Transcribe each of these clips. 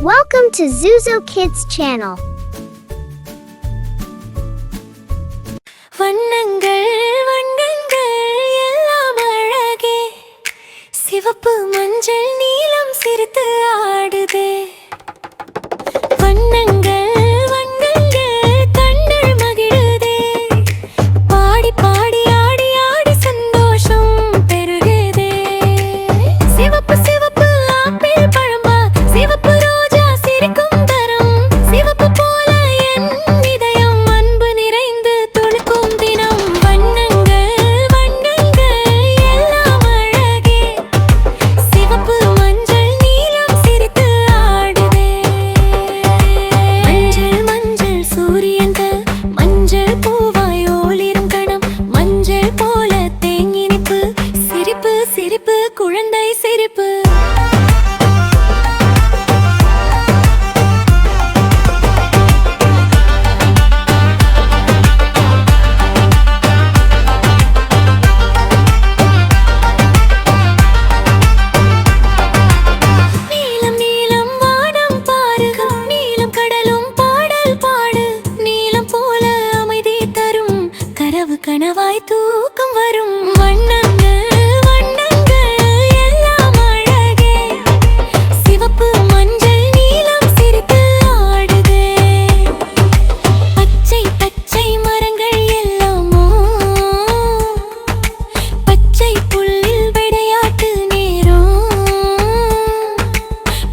Welcome to Zuzo Kids channel. வண்ணங்கள் வண்ணங்கள் எல்லாம் அழகே, சிவப்பு மஞ்சள் நீலம் சிரித்து ஆடுதே. வண்ணங்கள் வண்ணங்கள் கண்கள் மகிழுதே, பாடி பாடி ஆடி ஆடி சந்தோஷம் பெருகுதே. சிவப்பு சிவப்பு ஆப்பிள் பழம்பா, சிவப்பு ரோஜா சிரிக்கும் தரம், சிவப்பு போல என் இதயம் அன்பு நிறைந்து துளுக்கும் தினம். வண்ணங்கள் வண்ணங்கள் எல்லாம் அழகே, சிவப்பு மஞ்சள் நீலம் சிரித்து ஆடுதே. மஞ்சள் மஞ்சள் சூரியன்கள் மஞ்சள் பூவாய் ஒளிரும் கணம், மஞ்சள் போல தேங்கினிப்பு, சிரிப்பு சிரிப்பு குழந்தை சிரிப்பு. நீலம் நீலம் வானம் பாருக, நீலம் கடலும் பாடல் பாடு, நீலம் போல அமைதி தரும் கனவு கனவாய் தூக்கம் வரும். வண்ணங்கள் வண்ணங்கள் எல்லாம் அழகே, சிவப்பு மஞ்சள் நீலம் சிரித்து ஆடுதே. பச்சை பச்சை மரங்கள் எல்லாமோ, பச்சை புல்லில் விளையாட்டு நேரம்,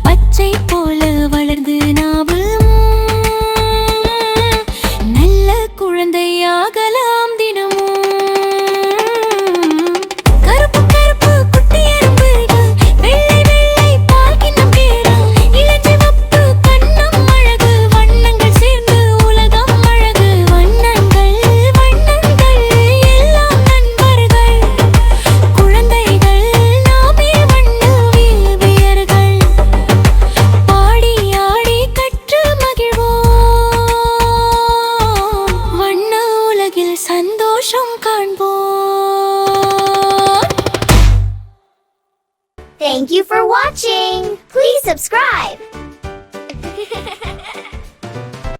பச்சை போல வளர்ந்து நாவும் நல்ல குழந்தையாகலாம் தினமும். கருப்பு கருப்பு குட்டி எறும்புகள், வெள்ளை வெள்ளை பால் கிண்ணம் பேரம், இளஞ்சிவப்பு கண்ணம் அழகு, வண்ணங்கள் சேர்ந்து உலகம் அழகு. வண்ணங்கள் வண்ணங்கள் எல்லாம் நண்பர்கள், குழந்தைகள் நாமே வண்ண வீழ்வியர்கள், பாடி ஆடி கற்று மகிழ்வோம், வண்ண உலகில் சந்தோஷம் காண்போம். Thank you for watching. Please subscribe.